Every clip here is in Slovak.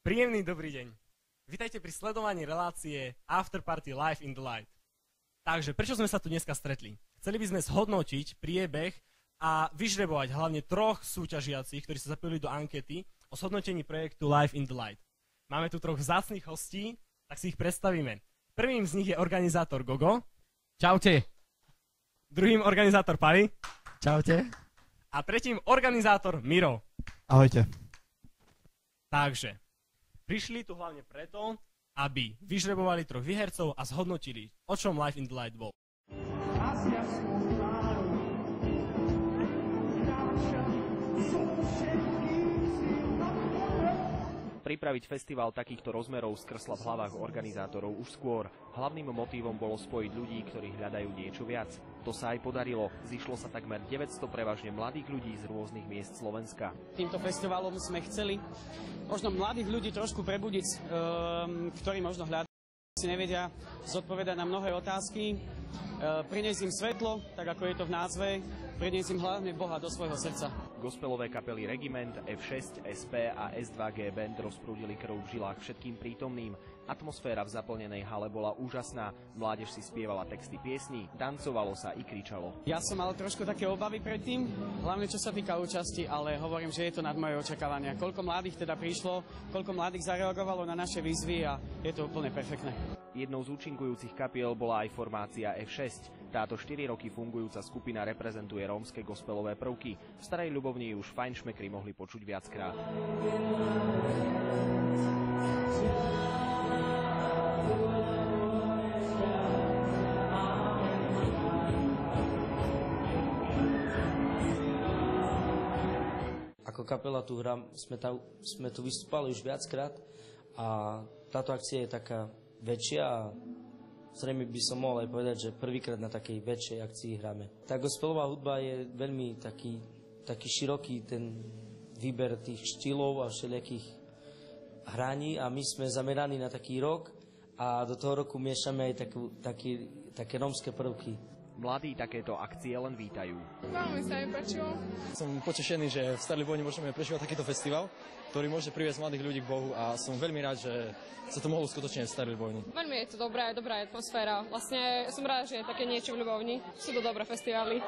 Príjemný dobrý deň. Vitajte pri sledovaní relácie After Party Live in the Light. Takže, prečo sme sa tu dneska stretli? Chceli by sme zhodnotiť priebeh a vyžrebovať hlavne 3 súťažiacich, ktorí sa zapojili do ankety o zhodnotení projektu Live in the Light. Máme tu 3 vzácnych hostí, tak si ich predstavíme. Prvým z nich je organizátor Gogo. Čaute. Druhým organizátor Pali. Čaute. A tretím organizátor Miro. Ahojte. Takže, prišli tu hlavne preto, aby vyžrebovali 3 výhercov a zhodnotili, o čom Live in the Light bol. Pripraviť festival takýchto rozmerov skrsla v hlavách organizátorov už skôr. Hlavným motívom bolo spojiť ľudí, ktorí hľadajú niečo viac. To sa aj podarilo. Zišlo sa takmer 900 prevažne mladých ľudí z rôznych miest Slovenska. Týmto festivalom sme chceli možno mladých ľudí trošku prebudiť, ktorí možno hľadajú, si nevedia zodpovedať na mnohé otázky, priniesť im svetlo, tak ako je to v názve, priniesť im hlavne Boha do svojho srdca. Gospelové kapely Regiment, F6, SP a S2G Band rozprúdili krv v žilách všetkým prítomným. Atmosféra v zaplnenej hale bola úžasná. Mládež si spievala texty piesní, tancovalo sa i kričalo. Ja som mal trošku také obavy predtým, hlavne čo sa týka účasti, ale hovorím, že je to nad moje očakávania. Koľko mladých teda prišlo, koľko mladých zareagovalo na naše výzvy a je to úplne perfektné. Jednou z účinkujúcich kapiel bola aj formácia F6. Táto 4 roky fungujúca skupina reprezentuje rómske gospelové prvky. V Starej Ľubovni už fajnšmekri mohli počuť viackrát. Ako kapela tu hrám, sme tu vystúpali už viackrát a táto akcia je taká väčšia a zrejme by som mohol aj povedať, že prvýkrát na takej väčšej akcii hráme. Tá gospelová hudba je veľmi taký široký ten výber tých štýlov a všelijakých hraní a my sme zameraní na taký rock a do toho roku miešame aj také rómske prvky. Mladí takéto akcie len vítajú. Veľmi sa mi páčilo. Som potešený, že v Starej Ľubovni môžeme prežívať takýto festival, ktorý môže priviesť mladých ľudí k Bohu a som veľmi rád, že sa to mohlo skutočne v Starej Ľubovni. Veľmi je to dobrá atmosféra. Vlastne som rád, že je také niečo v Ľubovni. Sú to dobré festivály.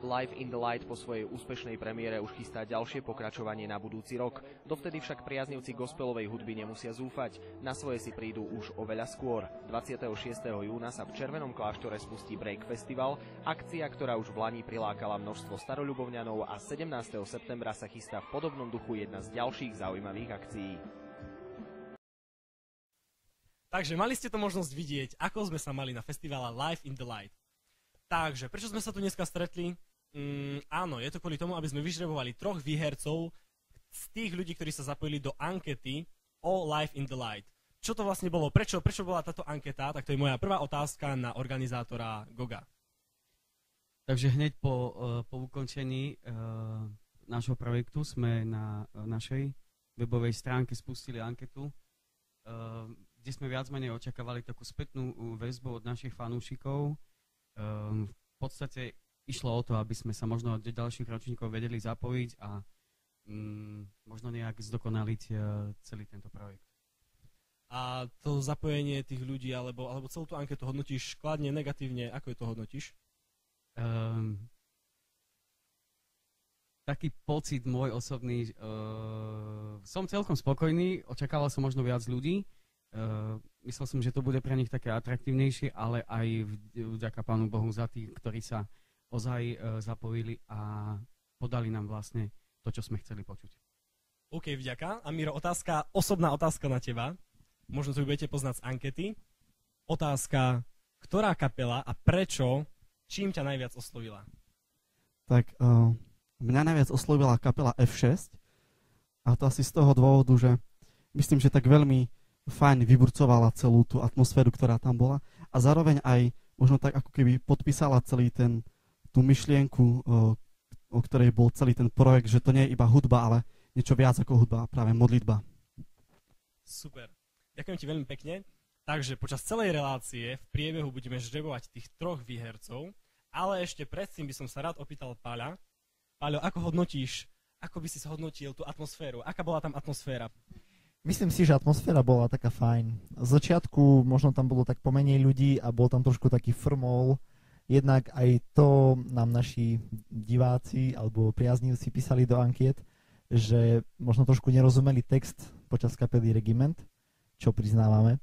Live in the Light po svojej úspešnej premiére už chystá ďalšie pokračovanie na budúci rok. Dovtedy však priaznivci gospelovej hudby nemusia zúfať. Na svoje si prídu už oveľa skôr. 26. júna sa v Červenom kláštore spustí Break Festival, akcia, ktorá už v lani prilákala množstvo staroľubovňanov a 17. septembra sa chystá v podobnom duchu jedna z ďalších zaujímavých akcií. Takže mali ste to možnosť vidieť, ako sme sa mali na festivale Live in the Light. Takže, prečo sme sa tu dneska stretli? Áno, je to kvôli tomu, aby sme vyžrebovali 3 výhercov z tých ľudí, ktorí sa zapojili do ankety o Live in the Light. Čo to vlastne bolo? Prečo bola táto anketa? Tak to je moja prvá otázka na organizátora Goga. Takže hneď po ukončení nášho projektu sme na našej webovej stránke spustili anketu, kde sme viac menej očakávali takú spätnú väzbu od našich fanúšikov. V podstate išlo o to, aby sme sa možno do ďalších ročníkov vedeli zapojiť a možno nejak zdokonaliť celý tento projekt. A to zapojenie tých ľudí, alebo celú tú anketu hodnotíš kladne, negatívne? Ako je to hodnotíš? Taký pocit môj osobný, som celkom spokojný, očakával som možno viac ľudí, myslel som, že to bude pre nich také atraktívnejšie, ale aj vďaka Pánu Bohu za tých, ktorí sa ozaj zapojili a podali nám vlastne to, čo sme chceli počuť. OK, vďaka. A Miro, osobná otázka na teba, možno to budete poznať z ankety. Otázka, ktorá kapela a prečo, čím ťa najviac oslovila? Tak mňa najviac oslovila kapela F6 a to asi z toho dôvodu, že myslím, že tak veľmi fajn vyburcovala celú tú atmosféru, ktorá tam bola a zároveň aj možno tak ako keby podpísala celý tú myšlienku, o ktorej bol celý ten projekt, že to nie je iba hudba, ale niečo viac ako hudba, práve modlitba. Super. Ďakujem ti veľmi pekne. Takže počas celej relácie v priebehu budeme žrebovať tých 3 výhercov, ale ešte predtým by som sa rád opýtal Páľa. Páľo, ako by si hodnotil tú atmosféru? Aká bola tam atmosféra? Myslím si, že atmosféra bola taká fajn. Z začiatku možno tam bolo tak pomenej ľudí a bol tam trošku taký frmol. Jednak aj to nám naši diváci alebo priaznivci písali do ankiet, že možno trošku nerozumeli text počas kapely Regiment, čo priznávame.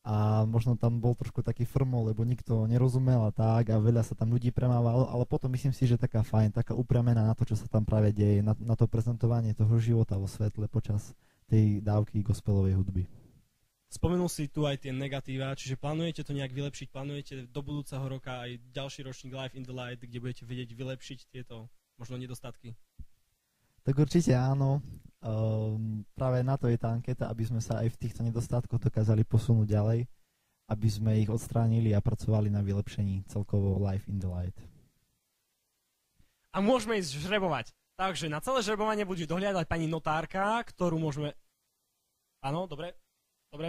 A možno tam bol trošku taký frmol, lebo nikto nerozumel a tak a veľa sa tam ľudí premávalo, ale potom myslím si, že taká fajn, taká upramená na to, čo sa tam práve deje, na to prezentovanie toho života vo svetle počas tej dávky gospelovej hudby. Spomenul si tu aj tie negatíva, čiže plánujete to nejak vylepšiť, plánujete do budúceho roka aj ďalší ročník Live in the Light, kde budete vedieť vylepšiť tieto možno nedostatky? Tak určite áno. Práve na to je tá anketa, aby sme sa aj v týchto nedostatkoch dokázali posunúť ďalej, aby sme ich odstránili a pracovali na vylepšení celkovo Live in the Light. A môžeme ísť žrebovať. Takže na celé žrebovanie bude dohliadať pani notárka, ktorú môžeme... Áno, dobre,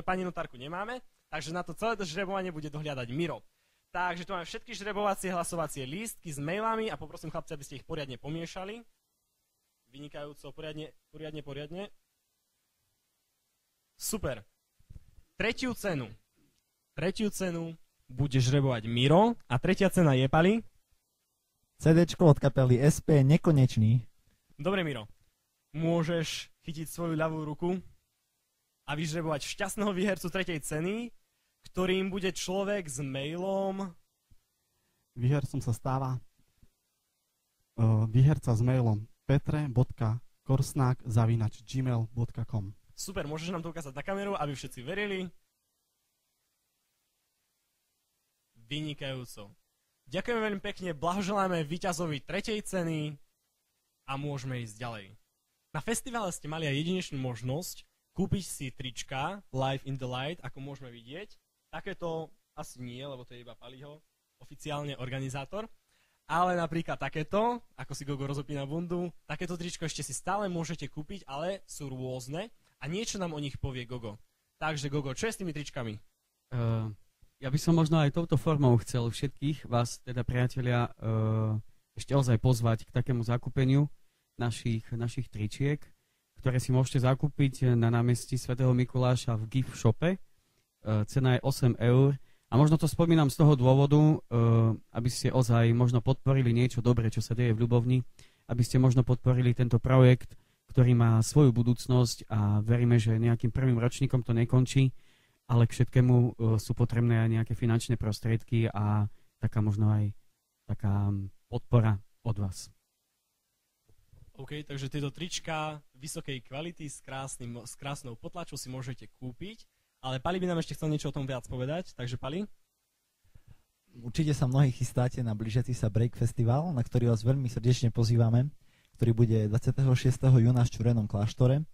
pani notárku nemáme, takže na to celé to žrebovanie bude dohliadať Miro. Takže tu máme všetky žrebovacie hlasovacie lístky s mailami a poprosím chlapci, aby ste ich poriadne pomiešali. Vynikajúco, poriadne. Super. Tretiu cenu bude žrebovať Miro a tretia cena je, Pali? CDčko od kapely SP Nekonečný. Dobre, Miro. Môžeš chytiť svoju ľavú ruku a vyžrebovať šťastného výhercu tretej ceny, ktorým bude človek s mailom... Výhercom sa stáva výherca s mailom petre.korsnak@gmail.com. Super, môžeš nám to ukázať na kameru, aby všetci verili. Vynikajúco. Ďakujeme veľmi pekne, blahoželáme víťazovi tretej ceny a môžeme ísť ďalej. Na festivale ste mali aj jedinečnú možnosť kúpiť si trička Live in the Light, ako môžeme vidieť. Takéto asi nie, lebo to je iba Paliho, oficiálne organizátor. Ale napríklad takéto, ako si Gogo rozopína bundu, takéto tričko ešte si stále môžete kúpiť, ale sú rôzne a niečo nám o nich povie Gogo. Takže Gogo, čo je s tými tričkami? Ja by som možno aj touto formou chcel všetkých vás, teda priatelia, ešte ozaj pozvať k takému zakúpeniu našich tričiek, ktoré si môžete zakúpiť na námestí svätého Mikuláša v gift shope. Cena je 8 €. A možno to spomínam z toho dôvodu, aby ste ozaj možno podporili niečo dobré, čo sa deje v Ľubovni, aby ste možno podporili tento projekt, ktorý má svoju budúcnosť a veríme, že nejakým prvým ročníkom to nekončí, ale k všetkému sú potrebné aj nejaké finančné prostriedky a taká možno aj taká podpora od vás. OK, takže tieto trička vysokej kvality s krásnou potlačou si môžete kúpiť. Ale Pali by nám ešte chcel niečo o tom viac povedať, takže Pali? Určite sa mnohí chystáte na blížiaci sa Break Festival, na ktorý vás veľmi srdečne pozývame, ktorý bude 26. júna v Čurenom kláštore.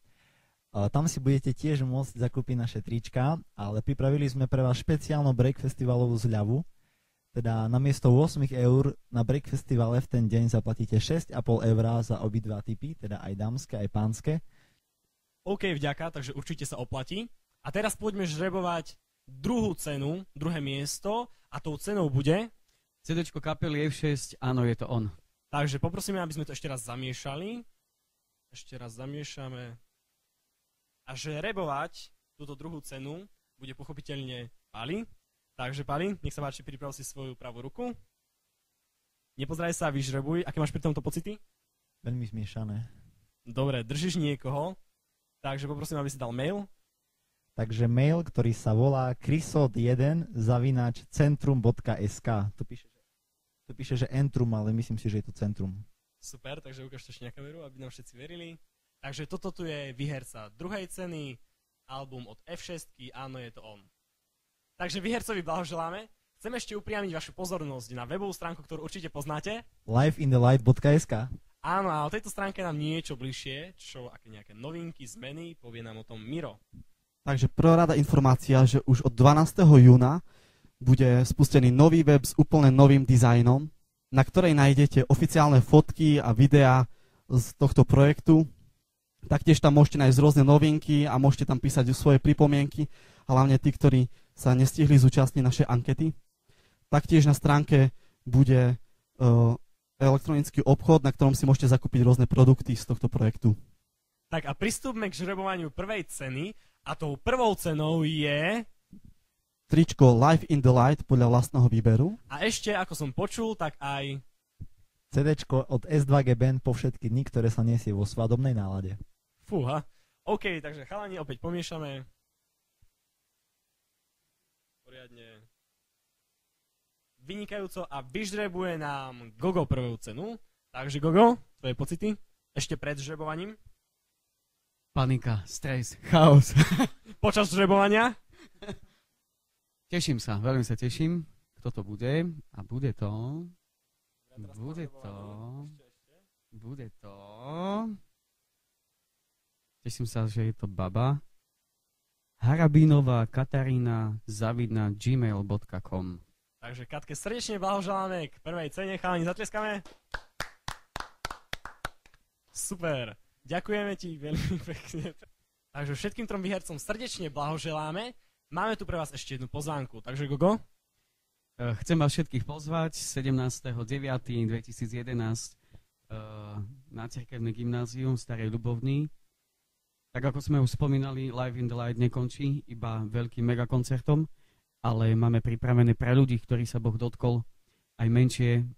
Tam si budete tiež môcť zakúpiť naše trička, ale pripravili sme pre vás špeciálnu Break Festivalovú zľavu. Teda namiesto 8 € na Break Festivale v ten deň zaplatíte 6,5 € za obidva typy, teda aj dámske, aj pánske. OK, vďaka, takže určite sa oplatí. A teraz poďme žrebovať druhú cenu, druhé miesto a tou cenou bude... CDčko kapely F6, áno, je to on. Takže poprosíme, aby sme to ešte raz zamiešali. Ešte raz zamiešame. A žrebovať túto druhú cenu bude pochopiteľne Pali. Takže Pali, nech sa páči, priprav si svoju pravú ruku. Nepozeraj sa a vyžrebuj. Aké máš pri tomto pocity? Veľmi zmiešané. Dobre, držíš niekoho. Takže poprosím, aby si dal mail. Takže mail, ktorý sa volá krysod1@centrum.sk. Tu píše, že entrum, ale myslím si, že je to centrum. Super, takže ukáž to ešte na kameru, aby nám všetci verili. Takže toto tu je výherca druhej ceny, album od F6, áno, je to on. Takže výhercovi blahoželáme. Chcem ešte upriamiť vašu pozornosť na webovú stránku, ktorú určite poznáte. liveinthelight.sk. Áno, a o tejto stránke nám niečo bližšie, aké nejaké novinky, zmeny, povie nám o tom Miro. Takže prvorada informácia, že už od 12. júna bude spustený nový web s úplne novým dizajnom, na ktorej nájdete oficiálne fotky a videá z tohto projektu. Taktiež tam môžete nájsť rôzne novinky a môžete tam písať svoje pripomienky, hlavne tí, ktorí sa nestihli zúčastniť našej ankety. Taktiež na stránke bude elektronický obchod, na ktorom si môžete zakúpiť rôzne produkty z tohto projektu. Tak a pristúpme k žrebovaniu prvej ceny A tou prvou cenou je... Tričko Live in the Light podľa vlastného výberu. A ešte, ako som počul, tak aj... CDčko od S2G Band po všetky dni, ktoré sa nesie vo svadobnej nálade. Fúha. OK, takže chalani, opäť pomiešame. Poriadne. Vynikajúco a vyžrebuje nám Gogo prvú cenu. Takže Gogo, tvoje pocity? Ešte pred žrebovaním? Panika, stres, chaos. Počas žrebovania? Teším sa, veľmi sa teším, kto to bude. A bude to... Teším sa, že je to baba. Harabínová Katarína @gmail.com. Takže Katke srdečne blahoželáme k prvej cene. Chalani, zatleskame. Super. Ďakujeme ti veľmi pekne. Takže všetkým trom výhercom srdečne blahoželáme. Máme tu pre vás ešte jednu pozvánku. Takže Gogo? Chcem vás všetkých pozvať 17.9.2011 na cirkevné gymnázium v Starej Ľubovni. Tak ako sme už spomínali, Live in the Light nekončí iba veľkým megakoncertom, ale máme pripravené pre ľudí, ktorí sa Boh dotkol, aj menšie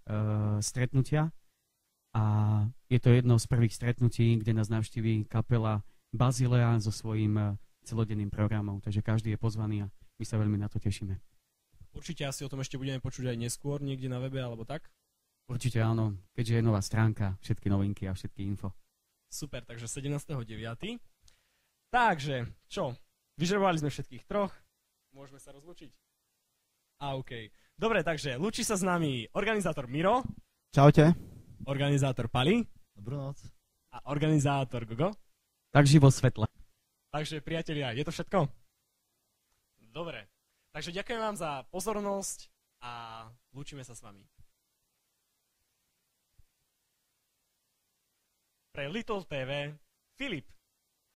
stretnutia. A je to jedno z prvých stretnutí, kde nás navštíví kapela Bazilea so svojím celodenným programom. Takže každý je pozvaný a my sa veľmi na to tešíme. Určite asi o tom ešte budeme počuť aj neskôr, niekde na webe, alebo tak? Určite áno, keďže je nová stránka, všetky novinky a všetky info. Super, takže 17.9. Takže, čo? Vyžrebovali sme všetkých troch, môžeme sa rozlúčiť? OK. Dobre, takže lúči sa s nami organizátor Miro. Čaute. Organizátor Pali. Dobrú noc. A organizátor Gogo. Tak živo svetle. Takže priatelia, je to všetko? Dobre. Takže ďakujem vám za pozornosť a lúčime sa s vami. Pre Little TV, Filip.